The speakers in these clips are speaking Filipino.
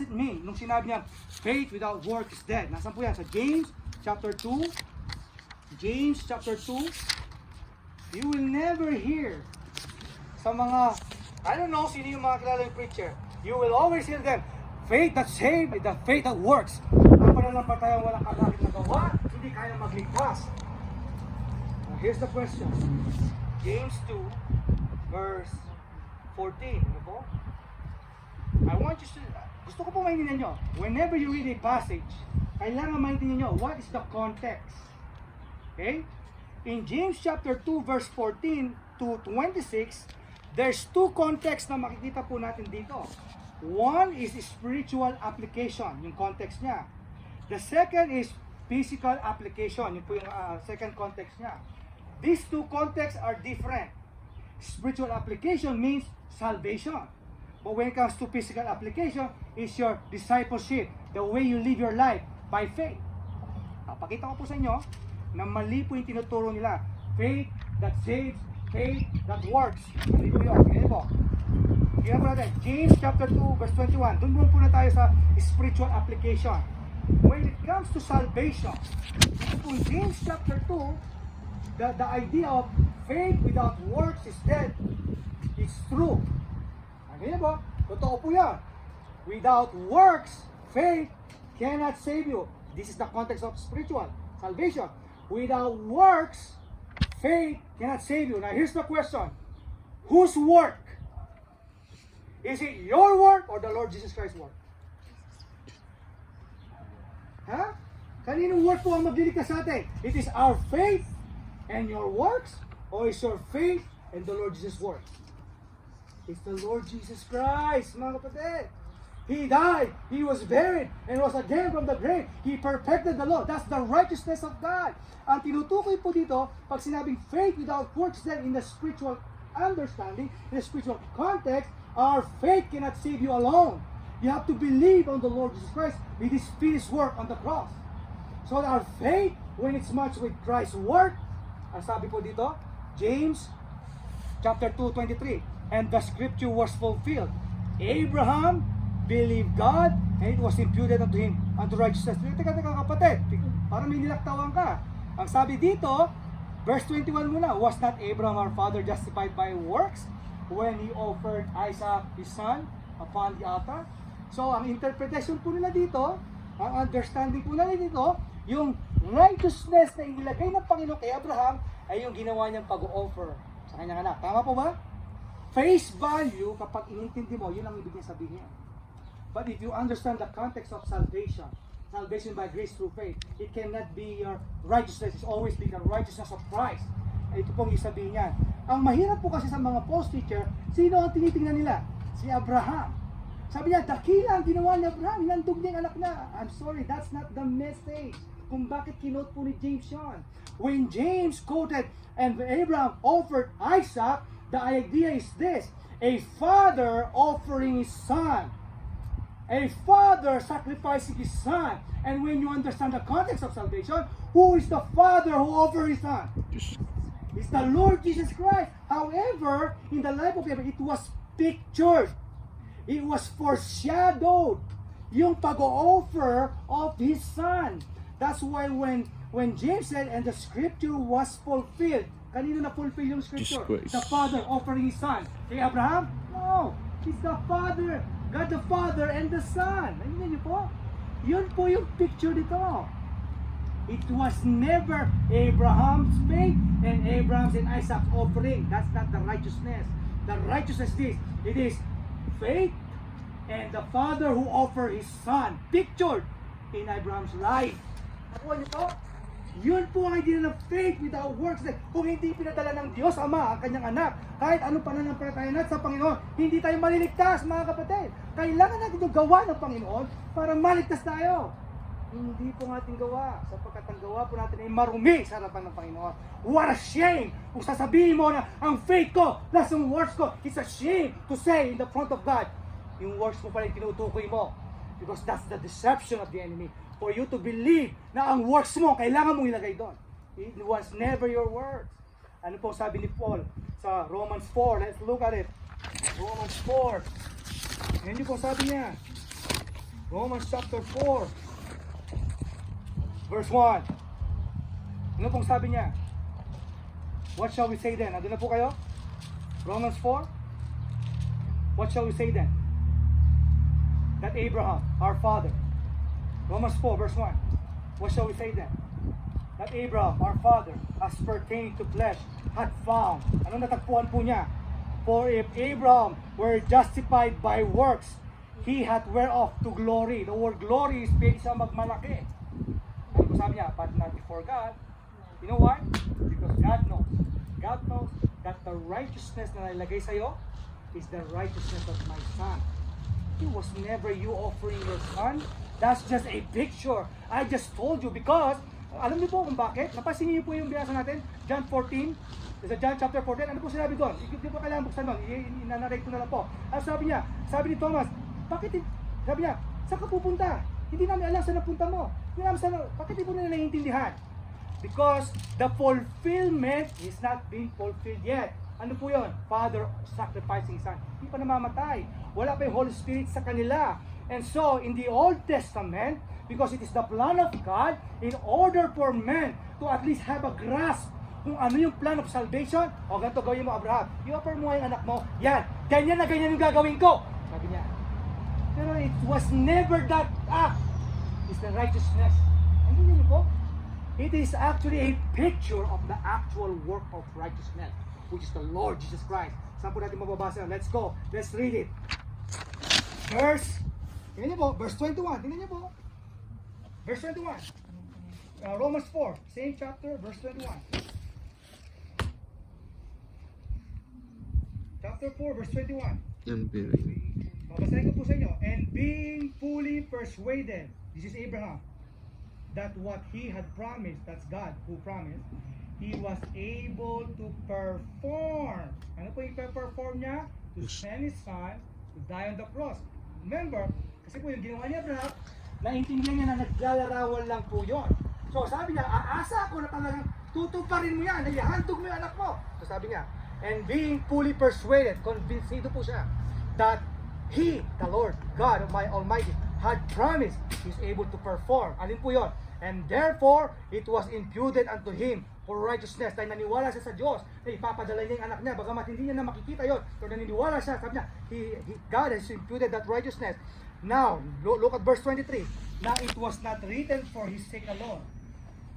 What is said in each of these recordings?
it mean nung sinabi niya, faith without work is dead? Nasaan po yan? Sa James chapter 2. James chapter 2. You will never hear sa mga, I don't know sino yung mga kilalang preacher. You will always hear them, faith that saves is the faith that works. Ang pananampalatayang walang kakakit na gawa, hindi kaya magligtas. Now, here's the question. James 2, verse 14. Ano po? I want you to, gusto ko po maintindihan nyo, whenever you read a passage, kailangan maintindihan nyo, what is the context? Okay? In James chapter 2, verse 14 to 26, there's two contexts na makikita po natin dito. One is spiritual application, yung context niya. The second is physical application, yung po yung second context niya. These two contexts are different. Spiritual application means salvation. But when it comes to physical application, is your discipleship, the way you live your life by faith. Pakita ko po sa inyo na mali po yung tinuturo nila. Faith that saves, faith that works. Mali po yun. Ganyan po. Ganyan po natin. James chapter 2 verse 21. Doon po na tayo sa spiritual application. When it comes to salvation, ito po James chapter 2, the idea of faith without works is dead. It's true. Ganyan po. Totoo po yan. Without works, faith cannot save you. This is the context of spiritual salvation. Without works, faith cannot save you. Now here's the question. Whose work? Is it your work or the Lord Jesus Christ's work? Ha? Kaninong work po ang magliligtas sa atin? It is our faith and your works, or is your faith and the Lord Jesus' work? It's the Lord Jesus Christ, mga kapatid. He died, He was buried, and was again from the grave. He perfected the law. That's the righteousness of God. Ang tinutukoy po dito, pag sinabing faith without works, then in the spiritual understanding, in the spiritual context, our faith cannot save you alone. You have to believe on the Lord Jesus Christ with His finished work on the cross. So our faith, when it's matched with Christ's work, ang sabi po dito, James chapter 2:23, and the scripture was fulfilled. Abraham believed God, and it was imputed unto him unto righteousness. Teka kapatid, parang may nilaktawan ka. Ang sabi dito, verse 21 muna, was not Abraham our father justified by works when he offered Isaac his son upon the altar? So, ang interpretation po nila dito, ang understanding po nila dito, yung righteousness na inilagay ng Panginoon kay Abraham ay yung ginawa niyang pag-offer sa kanyang anak. Tama po ba? Face value, kapag inintindi mo, yun ang ibig niya sabihin. But if you understand the context of salvation, salvation by grace through faith, it cannot be your righteousness. It's always be the righteousness of Christ. Ito pong isabihin niya. Ang mahirap po kasi sa mga false teacher, sino ang tinitingnan nila? Si Abraham. Sabi niya, dakila ang ginawa ni Abraham, hinandog niya yung anak niya. I'm sorry, that's not the message. Kung bakit kinote po ni James Sean. When James quoted, and Abraham offered Isaac, the idea is this: a father offering his son. A father sacrificing his son. And when you understand the context of salvation, who is the father who offered his son? It's the Lord Jesus Christ. However, in the life of Abraham, it was pictured. It was foreshadowed. Yung pag-offer of his son. That's why when James said, and the scripture was fulfilled. Kanino na fulfill yung scripture? The father offering his son. Kay Abraham? No. It's the father. God the Father and the Son. Nandun niyo po? Yun po yung picture dito. It was never Abraham's faith and Abraham's and Isaac's offering. That's not the righteousness. The righteousness is, it is faith and the Father who offered His Son. Pictured in Abraham's life. Nakuha niyo po? Yun po ang idea ng faith without works. Kung hindi pinadala ng Diyos Ama ang kanyang anak, kahit anong pananampalataya natin sa Panginoon, hindi tayo maliligtas, mga kapatid. Kailangan natin yung gawa ng Panginoon para maligtas tayo. Hindi po ating gawa, sapagkat ang gawa po natin ay marumi sa harapan ng Panginoon. What a shame kung sasabihin mo na ang faith ko, plus yung works ko. It's a shame to say in the front of God, yung works mo pala yung tinutukoy mo. Because that's the deception of the enemy. For you to believe na ang works mo, kailangan mong ilagay doon. It was never your words. Ano po sabi ni Paul sa Romans 4? Let's look at it. Romans 4. Yan yung po sabi niya. Romans chapter 4, verse 1. Ano pong sabi niya? What shall we say then? Nandun na po kayo? Romans 4. What shall we say then? That Abraham, our father. Romans 4, verse 1. What shall we say then? That Abraham, our father, as pertaining to flesh, had found. Anong natagpuan po niya? For if Abraham were justified by works, he had whereof to glory. The word glory is pwede siya magmalaki. Ano po sabi niya? But not before God. You know why? Because God knows. God knows that the righteousness na nilagay sa'yo is the righteousness of my son. It was never you offering your son. That's just a picture. I just told you because, alam niyo po kung bakit? Napasin niyo po yung binasa natin, John 14, sa John chapter 14, ano po sinabi doon? Hindi po kailangan buksan doon, inanarate ko na lang po. Ano sabi niya? Sabi ni Thomas, bakit, sabi niya, saan ka pupunta? Hindi namin alam saan napunta mo. Hindi namin saan, bakit hindi po nila naiintindihan? Because the fulfillment is not being fulfilled yet. Ano po yun? Father sacrificing Son. Hindi pa namamatay. Wala pa yung Holy Spirit sa kanila. And so, in the Old Testament, because it is the plan of God, in order for men to at least have a grasp kung ano yung plan of salvation, o ganito gawin mo, Abraham, i-offer mo yung anak mo, yan, ganyan na ganyan yung gagawin ko. Sabi niya. Pero it was never that act. It's the righteousness. Hindi niyo po? It is actually a picture of the actual work of righteousness, which is the Lord Jesus Christ. Saan po natin mababasa? Let's go. Let's read it. Tingnan niyo po, verse 21. Tingnan niyo po. Verse 21. Romans 4, same chapter, verse 21. Chapter 4, verse 21. Babasahin ko po sa inyo. And being fully persuaded, this is Abraham, that what he had promised, that's God who promised, he was able to perform. Ano po yung perform niya? To send his son to die on the cross. Remember, kasi po yung ginawa niya, Abraham, naintindihan niya na naglalarawan lang po yun. So sabi niya, aasa ako na talagang tutuparin mo yan, naihandog mo yung anak mo. So sabi niya, and being fully persuaded, convinced po siya, that he, the Lord, God of my Almighty, had promised he's able to perform. Alin po yun? And therefore, it was imputed unto him for righteousness. Dahil naniwala siya sa Diyos na ipapadala niya yung anak niya. Bagamat hindi niya na makikita yun. Pero naniniwala siya, sabi niya, God has imputed that righteousness. Now, look at verse 23. Now it was not written for his sake alone.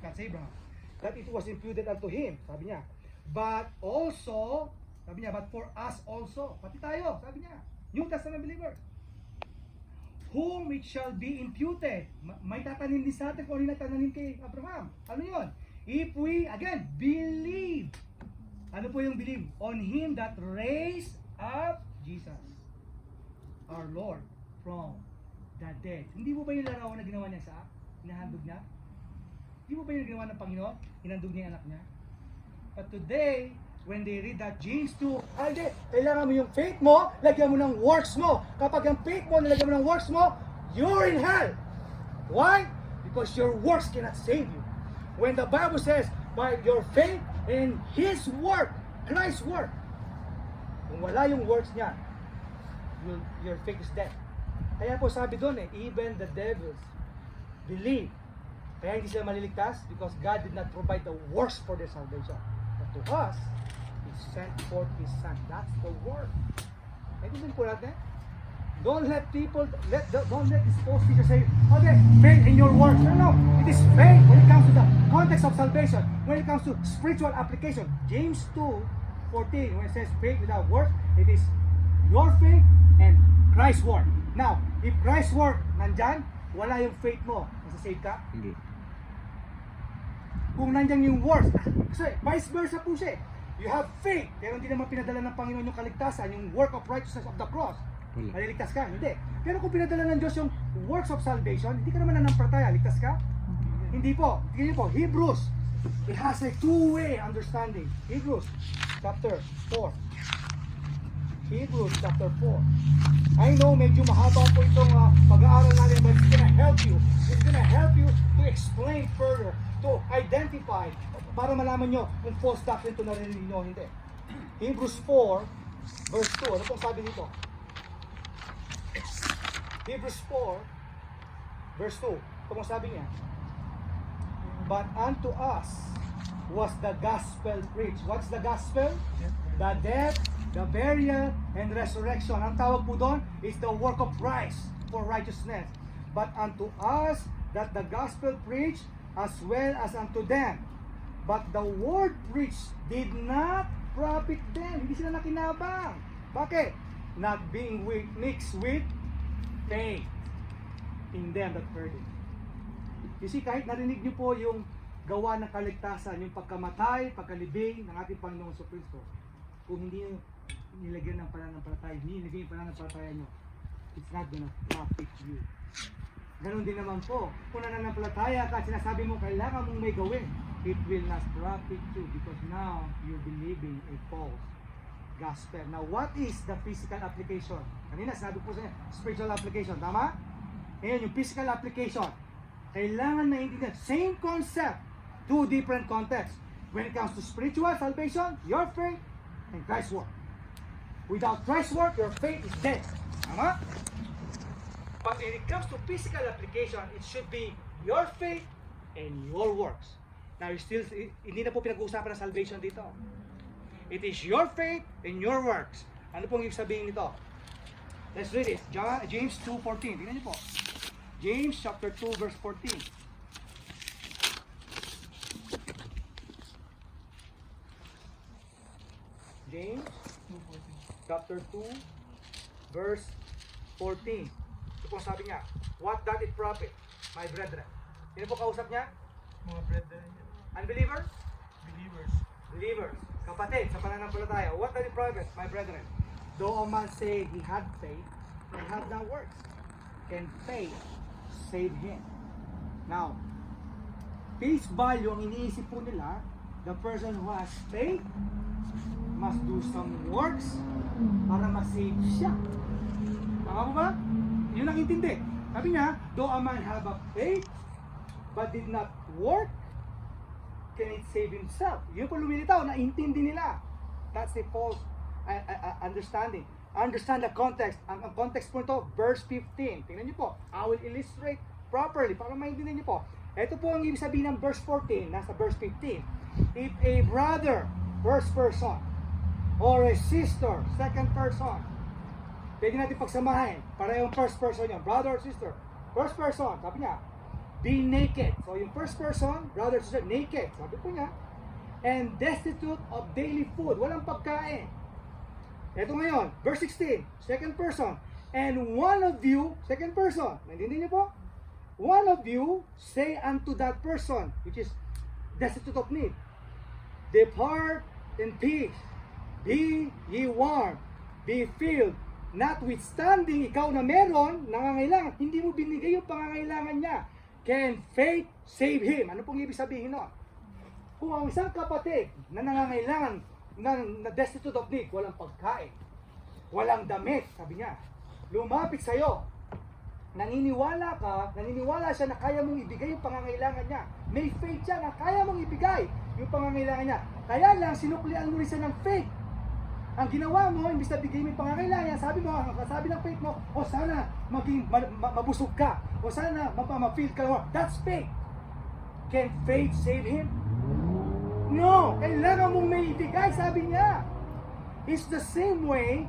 That's Abraham. That it was imputed unto him. Sabi niya. But also, sabi niya, but for us also. Pati tayo, sabi niya. New Testament believers. Whom it shall be imputed. May tatanim din sa atin kung ano yung natananim kay Abraham. Ano yun? If we, again, believe. Ano po yung believe? On him that raised up Jesus, our Lord, from the dead. Hindi mo ba yung larawan na ginawa niya sa hinahandog niya? Hindi mo ba yung ginawa ng Panginoon? Hinandog niya yung anak niya? But today, when they read that James 2, kailangan mo yung faith mo, lagyan mo ng works mo. Kapag yung faith mo, nilagyan mo ng works mo, you're in hell. Why? Because your works cannot save you. When the Bible says, by your faith in His work, Christ's work, kung wala yung works niya, your faith is dead. Kaya po sabi doon even the devils believe. Kaya hindi sila maliligtas because God did not provide the works for their salvation. But to us, He sent forth His Son. That's the word. Naintindihan po natin? Don't let these false teachers say, okay, faith in your works. No. It is faith when it comes to the context of salvation. When it comes to spiritual application. James 2:14, when it says faith without works, it is your faith and Christ's work. Now, if Christ's work nandyan, wala yung faith mo, masasave ka? Hindi. Kung nandyan yung works, kasi vice versa po siya. You have faith, pero hindi naman pinadala ng Panginoon yung kaligtasan, yung work of righteousness of the cross. Maliligtas ka? Hindi. Pero kung pinadala ng Diyos yung works of salvation, hindi ka naman nanampalataya, ligtas ka? Hindi po. Tingnan po, Hebrews, it has a two-way understanding. Hebrews chapter 4. Hebrews chapter 4. I know medyo mahaba po itong pag-aaral natin, but it's gonna help you. It's gonna help you to explain further, to identify, para malaman nyo kung false doctrine ito narinig nyo, hindi. Hebrews 4, verse 2. Ano pong sabi dito? Hebrews 4, Verse 2. Ito mo sabi niya. But unto us was the gospel preached. What's the gospel? The death, the burial, and resurrection. Ang tawag po doon is the work of Christ for righteousness. But unto us that the gospel preached as well as unto them. But the word preached did not profit them. Hindi sila nakinabang. Bakit? Not being mixed with faith in them that heard it. You see, kahit narinig niyo po yung gawa ng kaligtasan, yung pagkamatay, pagkalibing ng ating Panginoong Kristo, kung hindi nilagyan ng pananampalataya, hindi nilagyan yung pananampalataya nyo, it's not gonna profit you. Ganon din naman po, kung nananampalataya ka, sinasabi mo, kailangan mong may gawin, it will not profit you because now you're believing a false gospel. Now, what is the physical application? Kanina, sinabi po sa inyo, spiritual application, tama? Ngayon, yung physical application, kailangan na hindi na same concept, two different contexts. When it comes to spiritual salvation, your faith and Christ's work. Without Christ's work, your faith is dead. Tama? But when it comes to physical application, it should be your faith and your works. Now, hindi na po pinag-uusapan ng salvation dito. It is your faith and your works. Ano pong ibig sabihin nito? Let's read it. James 2:14. Tingnan niyo po. James chapter 2 verse 14. James chapter 2 verse 14. Ito po sabi niya, what doth it profit, my brethren? Sino po kausap niya? Mga brethren, Unbelievers? believers, Believers. Kapatid, sa pananampalataya, what doth it profit, my brethren? Though a man say he had faith and have not works, can faith save him? Now, face value ang iniisip po nila, the person who has faith must do some works para ma-save siya. Tama po ba? Yun ang intindi. Sabi niya, though a man have a faith but did not work, can it save himself? Yun po lumilitaw, na intindi nila. That's the false understanding. Understand the context. Ang context po ito, verse 15. Tingnan niyo po. I will illustrate properly para maintindihan niyo po. Ito po ang ibig sabihin ng verse 14, nasa verse 15. If a brother, first person, or a sister, second person, pwede natin pagsamahin. Parehong first person yun. Brother or sister. First person, sabi niya, be naked. So yung first person, brother or sister, naked. Sabi po niya. And destitute of daily food. Walang pagkain. Ito ngayon, verse 16, second person. And one of you, second person, naintindihan niyo po? One of you say unto that person, which is destitute of need, depart in peace, be ye warm, be filled. Notwithstanding, ikaw na meron, nangangailangan, hindi mo binigay yung pangangailangan niya. Can faith save him? Ano pong ibig sabihin nun? Kung ang isang kapatid na nangangailangan, na destitute of need, walang pagkain, walang damit, sabi niya, lumapit sa'yo, naniniwala siya na kaya mong ibigay yung pangangailangan niya. May faith siya na kaya mong ibigay yung pangangailangan niya. Kaya lang, sinuklian mo rin siya ng faith. Ang ginawa mo, imbis na bigay mo yung pangangailangan niya, sabi mo, sabi ng faith mo, o sana maging mabusog ka, o sana ma-feel ka. That's faith. Can faith save him? No! Kailangan mong may ibigay, sabi niya. It's the same way.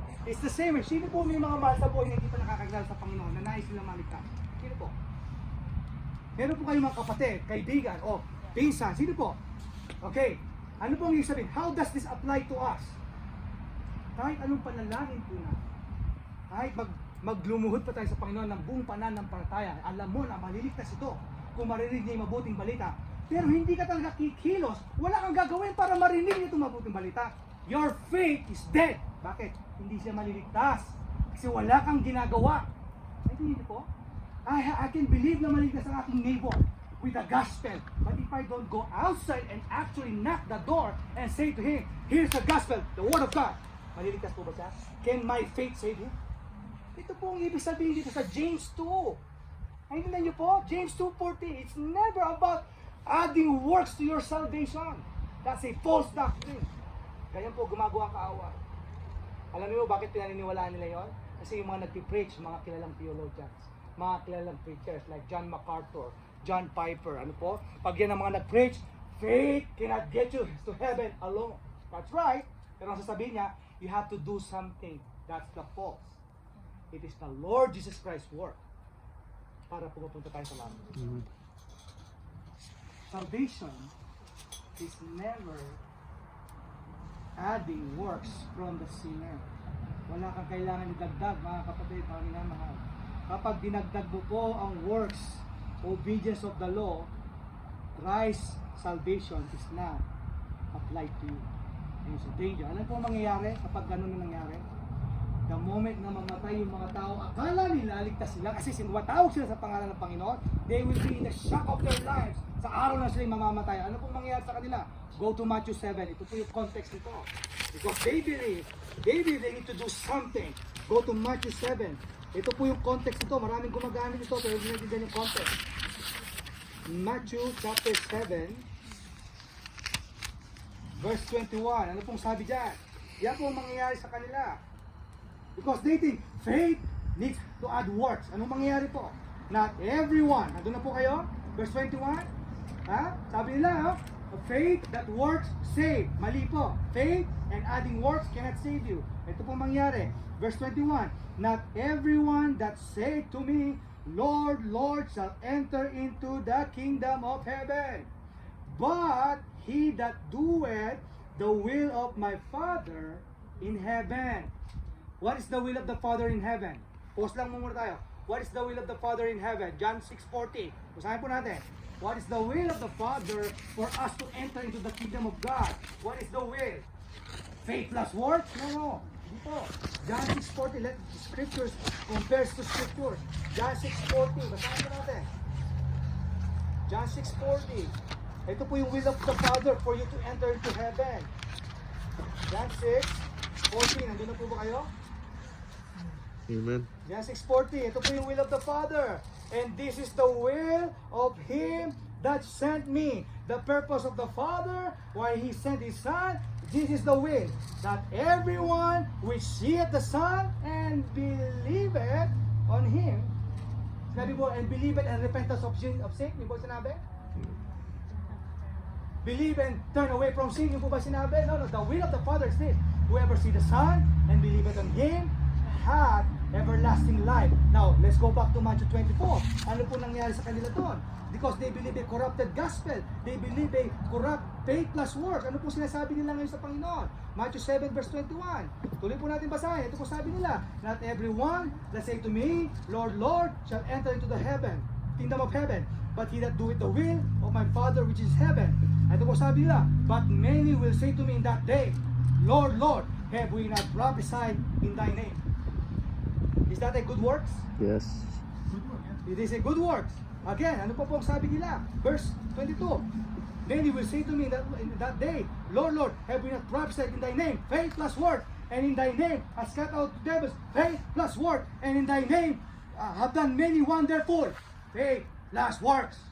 Sino po may mga mahal sa buhay na hindi pa nakakagdala sa Panginoon na nais silang maligtas? Sino po? Meron po kayong mga kapatid, kaibigan, o pinsan. Sino po? Okay. Ano po ang ibig sabihin? How does this apply to us? Kahit anong panalangin po na, kahit maglumuhod pa tayo sa Panginoon ng buong pananampalataya, alam mo na maliligtas ito kung maririnig niya yung mabuting balita. Pero hindi ka talaga kikilos, wala kang gagawin para marinig niya itong mabuting balita. Your faith is dead. Bakit? Hindi siya maliligtas. Kasi wala kang ginagawa. Ay, hindi po? I can believe na maligtas ang aking neighbor with the gospel. But if I don't go outside and actually knock the door and say to him, here's the gospel, the word of God, maliligtas po ba siya? Can my faith save him? Ito po ang ibig sabihin dito sa James 2. Ay, hindi niyo po? James 2:14. It's never about adding works to your salvation. That's a false doctrine. Ganyan po gumagawa ang kaaway. Alam niyo bakit pinaniniwalaan nila yon? Kasi yung mga nagpipreach, mga kilalang theologians, mga kilalang preachers like John MacArthur, John Piper, ano po? Pag yan ang mga nag-preach, faith cannot get you to heaven alone. That's right. Pero ang sasabihin niya, you have to do something. That's the false. It is the Lord Jesus Christ's work para pumapunta tayo sa langit. Salvation is never adding works from the sinner. Wala kang kailangan idagdag, mga kapatid, mga minamahal. Kapag dinagdag mo po ang works, obedience of the law, Christ's salvation is not applied to you. And it's a danger. Alam po ang mangyayari kapag ganun na nangyari? The moment na mamatay yung mga tao, akala nila ligtas sila kasi sinwatawag sila sa pangalan ng Panginoon, they will be in the shock of their lives. Sa araw na sila mamamatay. Ano pong mangyayari sa kanila? Go to Matthew 7. Ito po yung context nito. Because they believe they need to do something. Go to Matthew 7. Ito po yung context nito. Maraming gumagamit ito pero hindi natin yung context. Matthew chapter 7 verse 21. Ano pong sabi dyan? Yan po ang mangyayari sa kanila. Because they think faith needs to add works. Anong mangyayari po? Not everyone. Nandun na po kayo? Verse 21. Ha? Sabi nila, faith that works save. Mali po. Faith and adding works cannot save you. Ito po mangyayari. Verse 21. Not everyone that say to me, Lord, Lord, shall enter into the kingdom of heaven, but he that doeth the will of my Father in heaven. What is the will of the Father in heaven? Pause lang muna tayo. What is the will of the Father in heaven? John 6:40. Usahin po natin. What is the will of the Father for us to enter into the kingdom of God? What is the will? Faith plus works? No. Hindi po. John 6:40. Let the scriptures compares to scriptures. John 6:40. Basahin po natin. John 6:40. Ito po yung will of the Father for you to enter into heaven. John 6:40. Nandun na po ba kayo? Amen. John 6:40. Ito po yung will of the Father. And this is the will of Him that sent me. The purpose of the Father, why He sent His Son, this is the will, that everyone which seeth the Son and believeth on Him. Sinabi po, and believeth and repentance of sin. Yung po sinabi? Believe and turn away from sin. Yung po ba sinabi? No. The will of the Father is this. Whoever see the Son and believeth on Him had everlasting life. Now, let's go back to Matthew 24. Ano po nangyari sa kanila doon? Because they believe a corrupted gospel. They believe a corrupt faith plus works. Ano po sinasabi nila ngayon sa Panginoon? Matthew 7 verse 21. Tuloy po natin basahin. Ito po sabi nila, not everyone that say to me, Lord, Lord, shall enter into the kingdom of heaven, but he that doeth the will of my Father which is heaven. Ito po sabi nila, but many will say to me in that day, Lord, Lord, have we not prophesied in thy name? Is that a good works? Yes. It is a good works. Again, ano po ang sabi nila? Verse 22. Then he will say to me in that day, Lord, Lord, have we not prophesied in thy name? Faith plus word. And in thy name has cast out devils. Faith plus word. And in thy name have done many wonderful. Faith plus works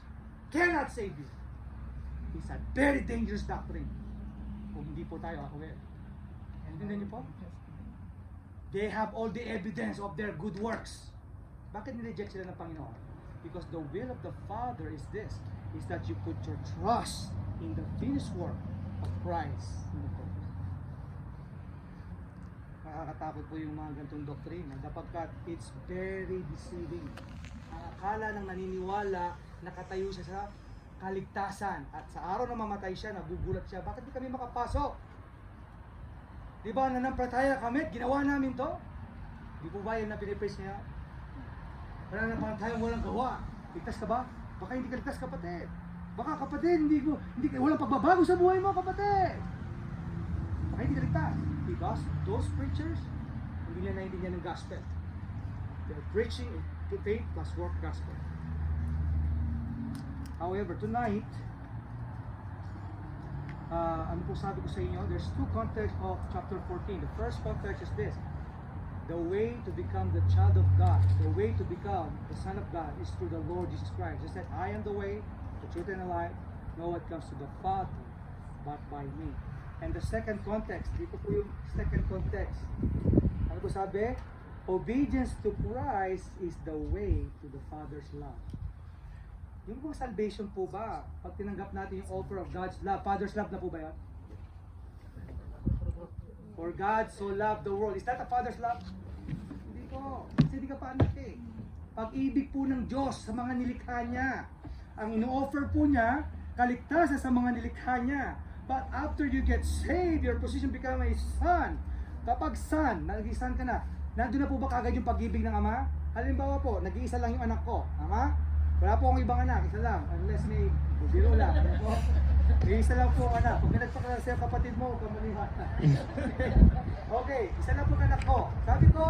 cannot save you. It's a very dangerous doctrine. Kung hindi po tayo aware. And then po? They have all the evidence of their good works. Bakit nireject sila ng Panginoon? Because the will of the Father is this, is that you put your trust in the finished work of Christ. Nakakatakot po yung mga ganitong doktrina sapagkat it's very deceiving. Ang akala ng naniniwala, nakatayo siya sa kaligtasan at sa araw na mamatay siya, nagugulat siya, bakit di kami makapasok? Di ba, nanampalataya kami, ginawa namin to? Di po ba yan na pinipraise niya? Wala na palatayang walang gawa. Ligtas ka ba? Baka hindi ka ligtas, kapatid. Baka kapatid, walang pagbabago sa buhay mo, kapatid. Baka hindi ka ligtas. Because those preachers, hindi nila naintindihan ng gospel. They're preaching to faith plus work gospel. However, tonight, ano po sabi ko sa inyo, there's two contexts of chapter 14. The first context is this. The way to become the child of God, the way to become the son of God is through the Lord Jesus Christ. He said, I am the way, the truth, and the life. No one comes to the Father but by me. And the second context, dito po yung second context. Ano po sabi? Obedience to Christ is the way to the Father's love. Yung pong salvation po ba, pag tinanggap natin yung offer of God's love, Father's love na po ba yan? For God so loved the world. Is that a Father's love? Hindi po. Kasi hindi ka pa anak eh. Pag-ibig po ng Diyos sa mga nilikha niya. Ang ino-offer po niya, kaligtasan sa mga nilikha niya. But after you get saved, your position become a son. Kapag son, naging son ka na, nandun na po ba kagad yung pag-ibig ng Ama? Halimbawa po, nag-iisa lang yung anak ko. Ama? Wala po akong ibang anak, isa lang. Unless may biro lang. May isa lang po ang anak. Pag nagpakala sa'yo kapatid mo, kamalihan. Okay, isa lang po ang anak ko. Sabi ko,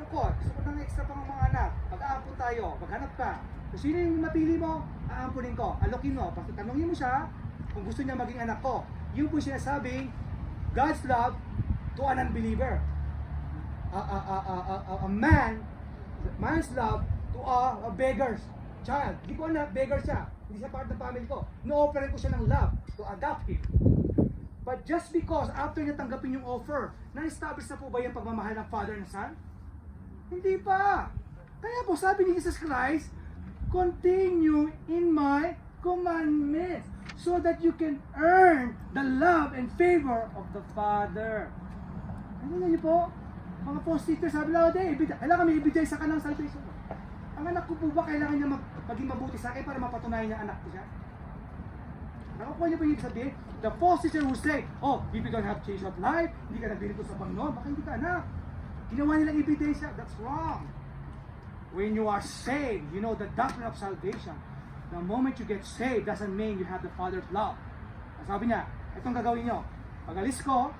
ko, gusto ko ng extra pang mga anak. Pag-aampun tayo, maghanap ka. Kung sino yung napili mo, aampunin ko. Alokin mo. Pag tanongin mo siya, kung gusto niya maging anak ko. Yun po sinasabing, God's love to an unbeliever. A man's love to a beggar's child. Hindi ko anak, beggar siya. Hindi siya part ng family ko. No-offerin ko siya ng love to adopt him. But just because after niya tanggapin yung offer, na-establish na po ba yung pagmamahal ng father and son? Hindi pa. Kaya po sabi ni Jesus Christ, continue in my commandments so that you can earn the love and favor of the Father. Ano niyo po? Mga post-sitters, sabi lang, kailangan may ibigay sa kanang salvation. Ang anak ko po ba kailangan niya maging mabuti sa akin para mapatunayan niya anak ko siya? Nakukuha niyo po yung ibig sabihin? The false teacher who say, oh, if you don't have change of life, hindi ka nagbili ko sa Panginoon, baka hindi ka anak. Ginawa nilang ebidensya, that's wrong. When you are saved, you know the doctrine of salvation. The moment you get saved doesn't mean you have the Father's love. Sabi niya, itong gagawin niyo. Pag alis ko,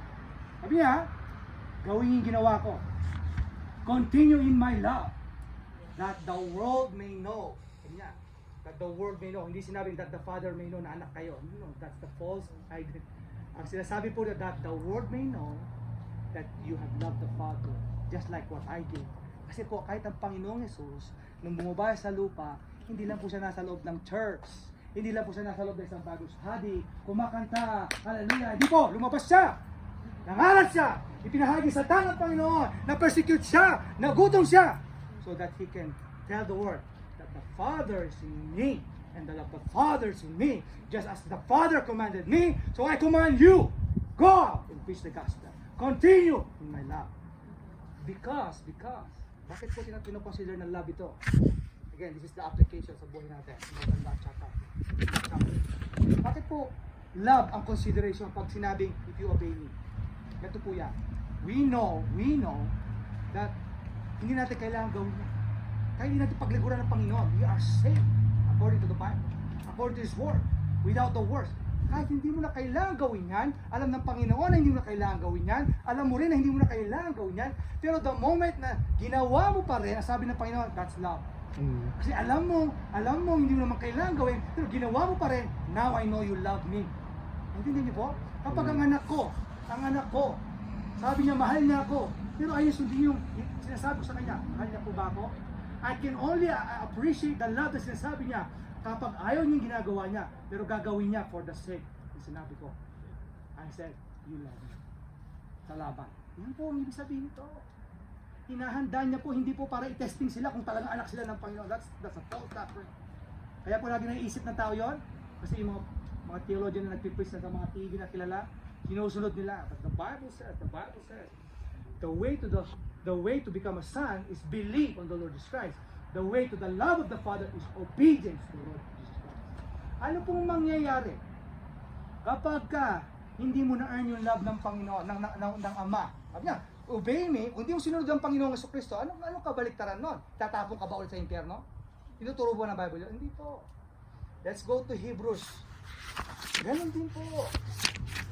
sabi niya, gawin yung ginawa ko. Continue in my love, that the world may know. Sabi niya, that the world may know. Hindi sinabing that the Father may know na anak kayo. No, that's the false idea. Ang sinasabi po that the world may know that you have loved the Father, just like what I did. Kasi po, kahit ang Panginoong Jesus, nung bumaba sa lupa, hindi lang po siya nasa loob ng church. Hindi lang po siya nasa loob ng isang Bible study, kumakanta, hallelujah. Hindi po, lumabas siya. Nangaral siya. Ipinahagi sa tangang Panginoon. Na-persecute siya. Nagutom siya. So that he can tell the world that the Father is in me and the love of the Father is in me. Just as the Father commanded me, so I command you. Go out and preach the gospel. Continue in my love. Because, bakit po pinoconsider ng love ito? Again, this is the application sa buhay natin. Bakit po love ang consideration pag sinabing, if you obey me? Ito po yan. We know that hindi natin kailangan gawin yan. Kaya hindi natin pagliguran ng Panginoon. We are saved according to the Bible, according to His Word, without the words. Kahit hindi mo na kailangan gawin yan, alam ng Panginoon na hindi mo na kailangan gawin yan, alam mo rin na hindi mo na kailangan gawin yan, pero the moment na ginawa mo pa rin, ang sabi ng Panginoon, that's love. Kasi alam mo hindi mo naman kailangan gawin, pero ginawa mo pa rin, now I know you love me. Intindihan niyo po? Kapag ang anak ko, sabi niya, mahal niya ako, pero ayun sundin yung sinasabi ko sa kanya, mahal niya po ba ako? I can only appreciate the love na sinasabi niya kapag ayaw niyang ginagawa niya, pero gagawin niya for the sake ng sinabi ko. I said, you love me. Sa laban. Yan po ang ibig sabihin nito. Hinahanda niya po, hindi po para i-testing sila kung talagang anak sila ng Panginoon. That's a false doctrine. Kaya po lagi naiisip ng tao yon, kasi yung mga theologian na nagpipreach na sa mga TV na kilala, sinusunod nila. But the Bible says, the way to become a son is believe on the Lord Jesus Christ. The way to the love of the Father is obedience to the Lord Jesus Christ. Ano pong mangyayari kapag hindi mo na-earn yung love ng Panginoon, ng Ama? Sabi niya, obey me. Kung hindi mo sinunod ang Panginoong Jesucristo, anong kabaliktaran nun? Tatapong ka ba ulit sa impyerno? Tinuturo ba ng Bible yun? Hindi po. Let's go to Hebrews. Ganon din po.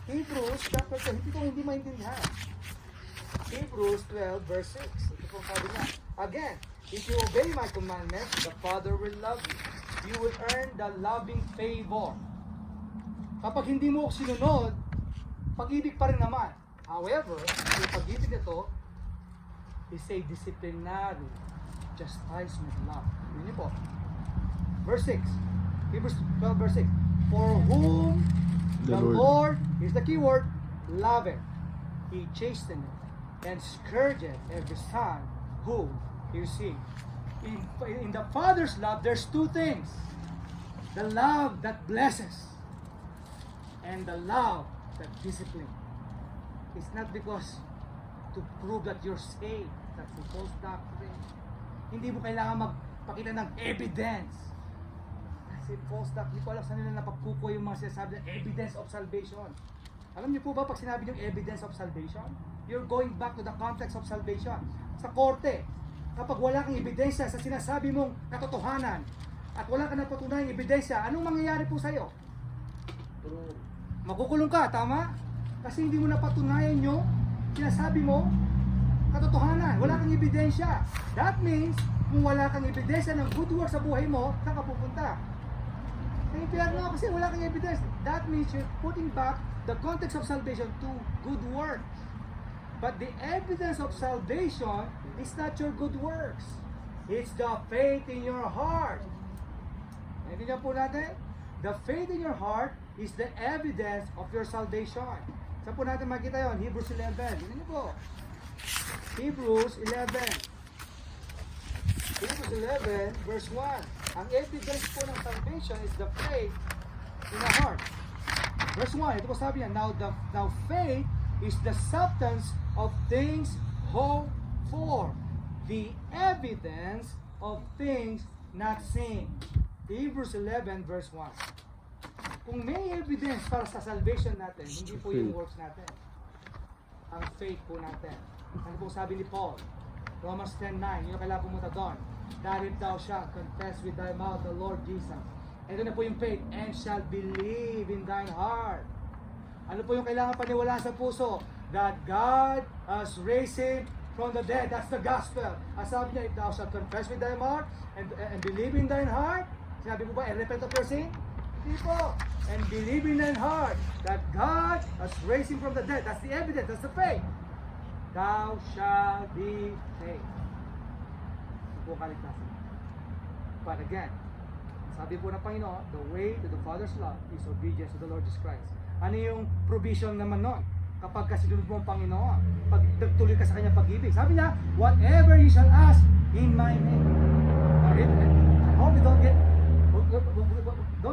Hebrews, chapter 10, hindi maintindihan. Hebrews 12, verse 6. Ito po sabi niya. Again, if you obey my commandments, the Father will love you. You will earn the loving favor. Kapag hindi mo sinunod, pag-ibig pa rin naman. However, yung pag-ibig nito is a disciplinary chastisement love. Yun po. Verse 6. Hebrews 12, verse 6. For whom the Lord, here's the key word, loveth. He chasteneth and scourgeth every son who? You see, in the Father's love, there's two things. The love that blesses and the love that disciplines. It's not because to prove that you're saved. That's a false doctrine. Hindi mo kailangan magpakita ng evidence. That's a false doctrine. Hindi ko alam saan nila napagkuko yung mga sinasabi ng evidence of salvation. Alam niyo po ba pag sinabi yung evidence of salvation? You're going back to the context of salvation. Sa korte, kapag wala kang ebidensya sa sinasabi mong katotohanan at wala kang napatunayang ebidensya, anong mangyayari po sa'yo? Makukulong ka, tama? Kasi hindi mo napatunayan yung sinasabi mo katotohanan. Wala kang ebidensya. That means, kung wala kang ebidensya ng good work sa buhay mo, saan ka pupunta? Sa impyerno kasi wala kang evidence. That means you're putting back the context of salvation to good works. But the evidence of salvation is not your good works. It's the faith in your heart. Naintindihan po natin? The faith in your heart is the evidence of your salvation. Saan po natin makita yon? Hebrews 11. Tignan niyo po. Hebrews 11. Hebrews 11 verse 1. Ang evidence po ng salvation is the faith in the heart. Verse 1, ito po sabi niya, now faith is the substance of things hoped for, the evidence of things not seen. Hebrews 11 verse 1. Kung may evidence para sa salvation natin, hindi po yung works natin. Ang faith po natin. Ano po sabi ni Paul? Romans 10:9, yun yung kailangan pumunta doon. That if thou shalt confess with thy mouth the Lord Jesus. Ito na po yung faith, and shall believe in thine heart. Ano po yung kailangan paniwalaan sa puso? That God has raised him from the dead. That's the gospel. As sabi niya, if thou shalt confess with thy mouth and believe in thine heart, sinabi po ba, and repent of your sin? Hindi po. And believe in thine heart that God has raised him from the dead. That's the evidence. That's the faith. Thou shalt be saved. Ito po kaligtasan. But again, sabi po ng Panginoon, the way to the Father's love is obedience to the Lord Jesus Christ. Ano yung provision naman nun? Kapag kasinunod mo ang Panginoon, pag nagtuloy ka sa kanyang pag-ibig. Sabi niya, whatever you shall ask in my name. I hope you don't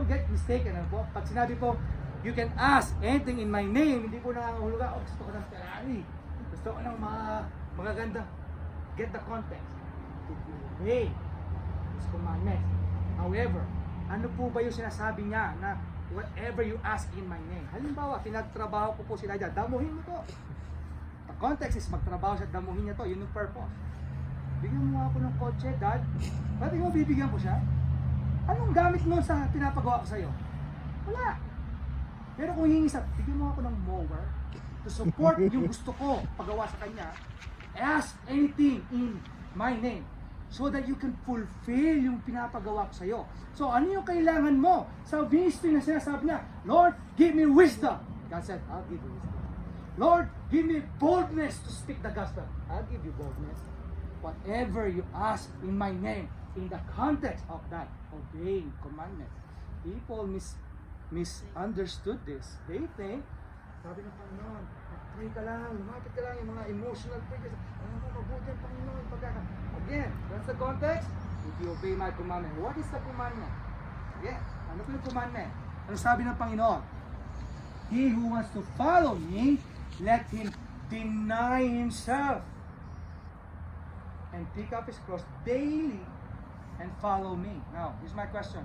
get mistaken. Ano po? Pag sinabi po, you can ask anything in my name, hindi po nangangahulugan, gusto ko ng Ferrari, gusto ko ng mga ganda. Get the context. If you obey His commandments. However, ano po ba yung sinasabi niya na whatever you ask in my name? Halimbawa, pinagtrabaho ko po sila dyan, damuhin mo to. The context is magtrabaho siya, damuhin niya to, yun yung purpose. Bigyan mo ako ng kotse, Dad. Pati mo bibigyan ko siya? Anong gamit mo sa pinapagawa ko sa'yo? Wala. Pero kung hihingi sa, bigyan mo ako ng mower to support yung gusto ko pagawa sa kanya, ask anything in my name so that you can fulfill yung pinapagawa ko sa'yo. So ano yung kailangan mo? Sa ministry na sinasabi niya, Lord, give me wisdom. God said, I'll give you wisdom. Lord, give me boldness to speak the gospel. I'll give you boldness. Whatever you ask in my name, in the context of that, obeying commandments. People misunderstood this. They think, sabi ng Panginoon, pray ka lang, lumapit ka lang, yung mga emotional prayers. Ano mo, mabuti ang Panginoon. Again, that's the context. If you obey my commandment. What is the commandment? Again, ano po yung commandment? Ano sabi ng Panginoon? He who wants to follow me, let him deny himself and pick up his cross daily and follow me. Now, here's my question.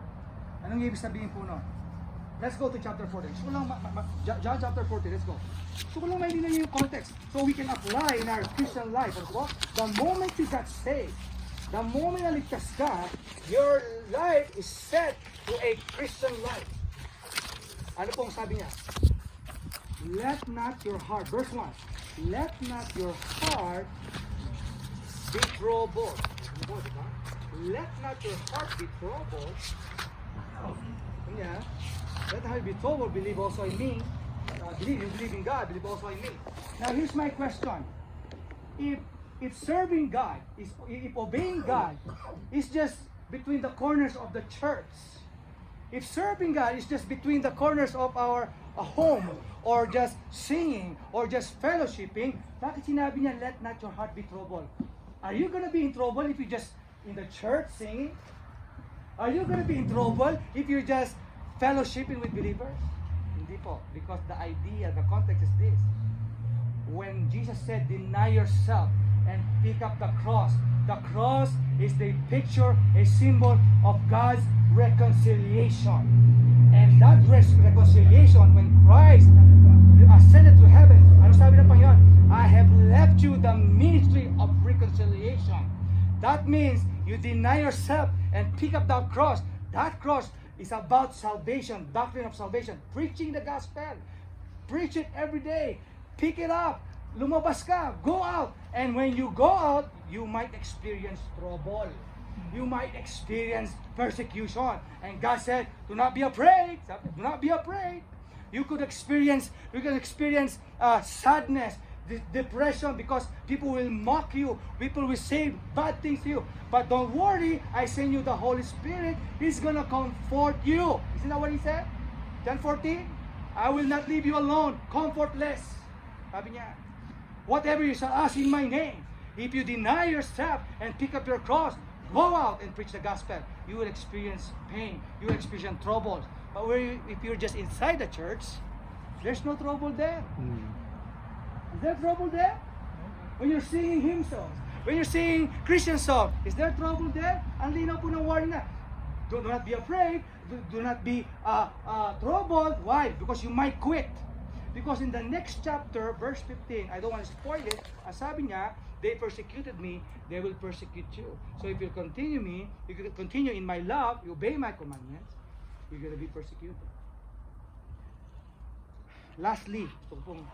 Anong ibig sabihin po nun? Let's go to chapter 14. So, John chapter 14, let's go. So, kung lang maintindihan yung context, so we can apply in our Christian life. Ano po? The moment you got saved, the moment na ligtas ka, your life is set to a Christian life. Ano pong sabi niya? Let not your heart, verse 1, let not your heart be troubled. Ano po, diba? Let not your heart be troubled. Yeah. Let not be troubled, believe also in me. You believe in God, believe also in me. Now here's my question. If serving God, if obeying God is just between the corners of the church, if serving God is just between the corners of our home, or just singing, or just fellowshipping, bakit sinabi niya, let not your heart be troubled? Are you gonna be in trouble if you just in the church singing? Are you gonna be in trouble if you're just fellowshipping with believers? Hindi po. Because the idea, the context is this. When Jesus said, deny yourself and pick up the cross is the picture, a symbol of God's reconciliation. And that reconciliation, when Christ ascended to heaven, ano sabi ng Panginoon? I have left you the ministry of reconciliation. That means you deny yourself and pick up that cross. That cross is about salvation, doctrine of salvation, preaching the gospel. Preach it every day. Pick it up. Lumabas ka. Go out. And when you go out, you might experience trouble. You might experience persecution. And God said, do not be afraid. Do not be afraid. You could experience sadness, depression, because people will mock you. People will say bad things to you. But don't worry, I send you the Holy Spirit. He's gonna comfort you. Isn't that what he said? John 14, I will not leave you alone, comfortless. Sabi niya, whatever you shall ask in my name, if you deny yourself and pick up your cross, go out and preach the gospel. You will experience pain. You will experience troubles. But if you're just inside the church, there's no trouble there. Is there trouble there? When you're singing hymn songs, when you're singing Christian songs, is there trouble there? Ang linaw po ng warning na. Do not be afraid. Do not be troubled. Why? Because you might quit. Because in the next chapter, verse 15, I don't want to spoil it, ang sabi niya, they persecuted me, they will persecute you. So if you continue in my love, you obey my commandments, you're going to be persecuted. Lastly, gusto ko pong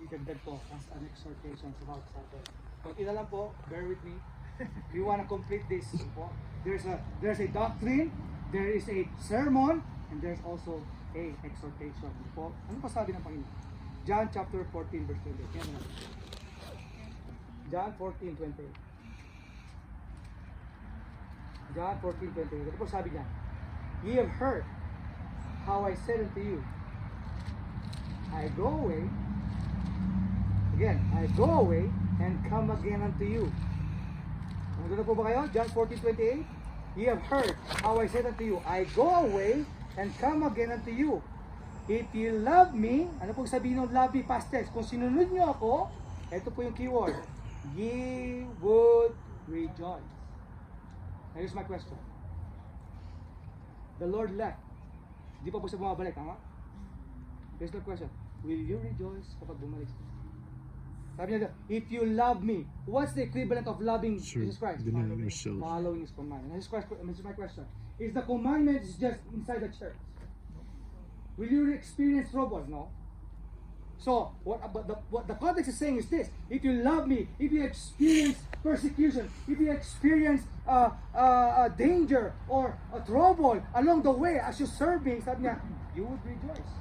idagdag po as an exhortation sa bawat sa atin. Kunti na lang po, bear with me. We want to complete this po. There's a doctrine, there is a sermon, and there's also a exhortation po. Ano pa sabi ng Panginoon? John chapter 14 verse 28. Yan na. John 14:28. John 14:28. Ito po sabi niya, ye have heard how I said unto you, I go away, again, I go away and come again unto you. Ano na po ba kayo? John 14:28. Ye have heard how I said unto you, I go away and come again unto you. If you love me, ano pong sabihin ng love me past tense? Kung sinunod nyo ako, ito po yung keyword, ye would rejoice. Now here's my question. The Lord left. Di pa po siya bumabalik, tama? Here's the question. Will you rejoice kapag bumalik siya? Sabi niya, if you love me, what's the equivalent of loving Jesus Christ? Denying yourself. Following His commandment. Here's my question. Is the commandment just inside the church? Will you experience trouble? No. So, what the context is saying is this: if you love me, if you experience persecution, if you experience danger or trouble along the way as you serve me, sabi niya, you would rejoice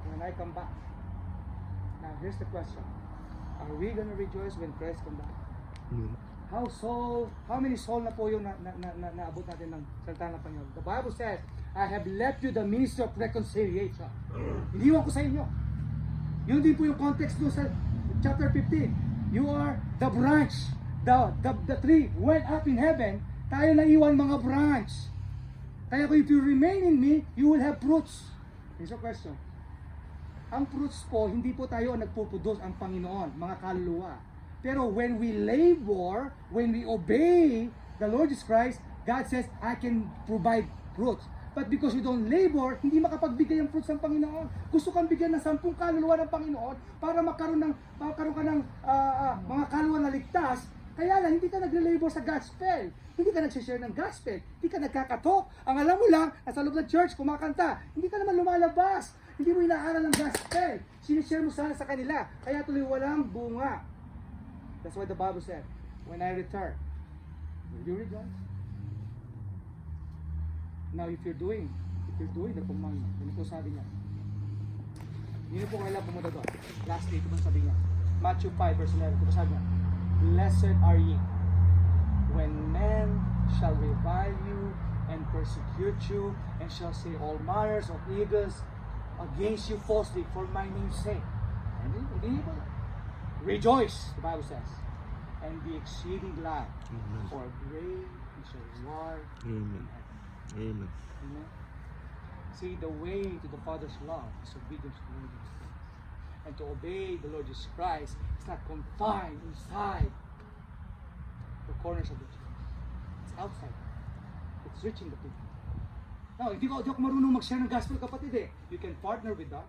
when I come back. Now, here's the question: are we gonna rejoice when Christ comes back? How many soul na po yung naabot natin ng salita ng Panginoon? The Bible says, I have left you the ministry of reconciliation. Iniwan ko sa inyo. Yun din po yung context doon sa chapter 15. You are the branch. The tree went up in heaven. Tayo na iwan mga branch. Kaya if you remain in me, you will have fruits. Here's a question. Ang fruits po, hindi po tayo ang nagpuproduce, ang Panginoon, mga kaluluwa. Pero when we labor, when we obey the Lord Jesus Christ, God says, I can provide fruits. But because you don't labor, hindi makapagbigay ang fruits ng Panginoon. Gusto kang bigyan ng 10 kaluluwa ng Panginoon para magkaroon ka ng mga kaluluwa na ligtas. Kaya lang, hindi ka nagle-labor sa gospel. Hindi ka nag-share ng gospel. Hindi ka nagkakatok. Ang alam mo lang, nasa loob ng church, kumakanta. Hindi ka naman lumalabas. Hindi mo inaaral ng gospel. Sinishare mo sana sa kanila. Kaya tuloy walang bunga. That's why the Bible said, when I return, will you rejoice? Now, if you're doing the commandment, yun po sabi niya. Yun po kailangan pumunta doon. Lastly, ito po sabi niya. Matthew 5 verse 11, ito po sabi niya. Blessed are ye when men shall revile you and persecute you and shall say all manners of evils against you falsely for my name's sake. And rejoice, the Bible says. and be exceeding glad, Amen. for great is your reward in Amen. heaven. Amen. Amen. See, the way to the Father's love is obedience to the Lord Jesus Christ. And to obey the Lord Jesus Christ is not confined inside the corners of the church. It's outside. It's reaching the people. Now, hindi ko marunong mag-share ng gospel, kapatid eh. You can partner with us.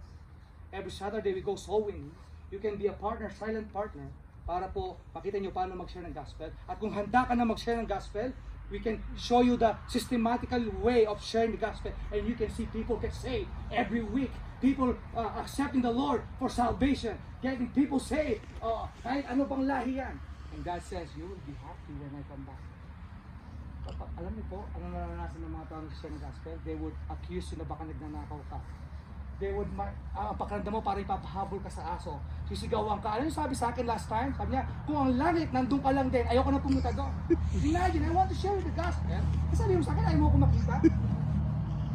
Every Saturday we go sowing. You can be a partner, silent partner, para po makita nyo paano mag-share ng gospel. At kung handa ka na mag-share ng gospel, we can show you the systematical way of sharing the gospel, and you can see people get saved every week. People accepting the Lord for salvation, getting people saved. Kahit ano pang lahi yan. And God says, you will be happy when I come back. Alam niyo po, ano naranasan ng mga tao na share ng gospel? They would accuse you na baka nagnanakaw ka. They would, ang pakiramdam mo parang ipapahabol ka sa aso. Sisigawan ka. Ano yung sabi sa akin last time? Sabi niya, kung ang langit, nandun ka lang din, ayoko na pumunta doon. Imagine, I want to share the gospel. Sabi mo sa akin, ayaw mo ko makita.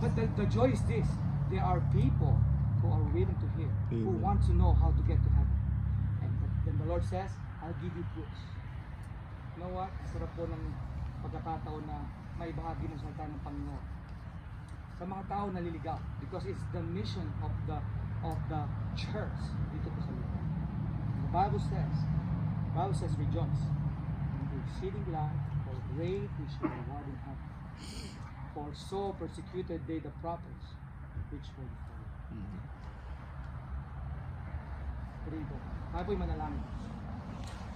But the joy is this. There are people who are willing to hear, who Amen. want to know how to get to heaven. And then the Lord says, I'll give you proofs. You know what? Sarap po ng pagkakataon na may bahagi ng salita ng Panginoon sa mga tao na liligaw, because it's the mission of the church dito po sa lupa. The Bible says rejoice and be exceeding glad, for great is your reward in heaven. For so persecuted they the prophets which were before you. Purido. Tayo po'y manalangin.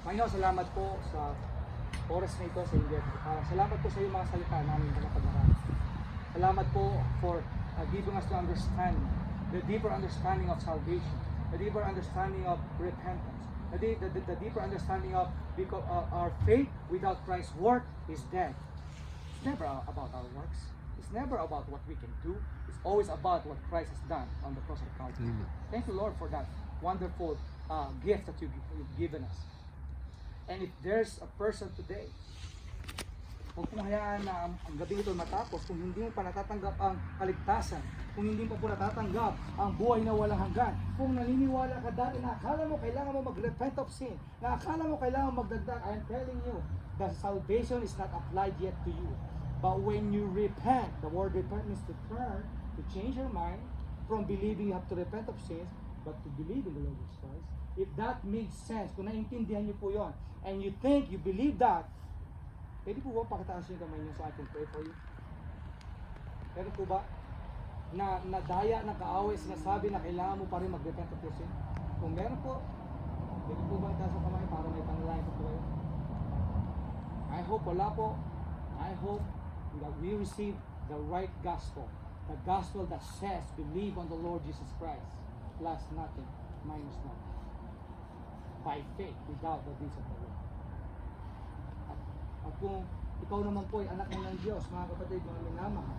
Panginoon, salamat po sa oras na ito sa India. Salamat po sa iyong mga salita namin na pag-aralan. Salamat po for giving us the understanding, the deeper understanding of salvation, the deeper understanding of repentance, the deeper understanding of because our faith without Christ's work is dead. It's never about our works. It's never about what we can do. It's always about what Christ has done on the cross of Calvary. Amen. Thank you, Lord, for that wonderful gift that you've given us. And if there's a person today, huwag pong hayaan na ang gabi ito matapos kung hindi mo pa natatanggap ang kaligtasan, kung hindi mo pa po natatanggap ang buhay na walang hanggan, kung naniniwala ka dati na akala mo kailangan mo mag-repent of sin, na akala mo kailangan magdagdag, I am telling you, the salvation is not applied yet to you. But when you repent, the word repent means to turn, to change your mind, from believing you have to repent of sins, but to believe in the Lord Jesus Christ. If that makes sense, kung naiintindihan niyo po yon, and you think, you believe that, pwede po ba pakitaas yung kamay niyo so I can pray for you? Pwede po ba? Na daya, na kaaway, sinasabi na kailangan mo pa rin mag-repent of your sin? Kung meron po, pwede po ba itaas yung kamay para may panalangin po kayo? I hope wala po. I hope that we receive the right gospel. The gospel that says, believe on the Lord Jesus Christ, plus nothing, minus nothing. By faith, without the deeds of the law. At kung ikaw naman po ay anak ng Diyos, mga kapatid, mga minamahal,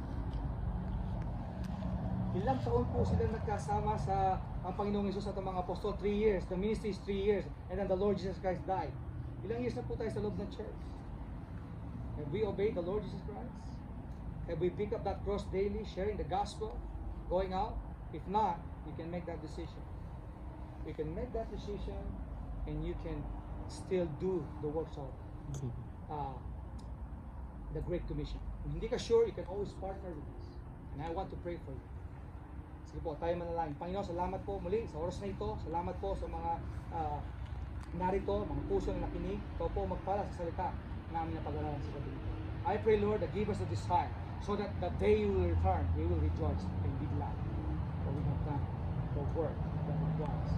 ilang taon po sila nagkasama sa ang Panginoong Hesus at ang mga apostol? 3 years. The ministry is 3 years. And then the Lord Jesus Christ died. Ilang years na po tayo sa loob ng church? Have we obeyed the Lord Jesus Christ? Have we picked up that cross daily, sharing the gospel, going out? If not, you can make that decision. You can make that decision and you can still do the works of the Great Commission. Kung hindi ka sure, you can always partner with us. And I want to pray for you. Sige po, tayo manalangin. Panginoon, salamat po muli sa oras na ito. Salamat po sa mga narito, mga puso na nakinig. Ikaw po magpala sa salita namin na pag-aralan sa gabi. I pray, Lord, that give us a desire so that the day you will return, we will rejoice and be glad. For we have done the work that requires.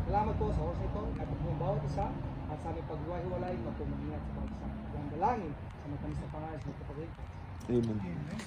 Salamat po sa oras na ito. Napag mo bawat isa at sa aming paghiwa-hiwalay, magpumahingat sa bawat isa. Ang dalangin sa matamis na pangalan sa kapatid. Amen. Amen.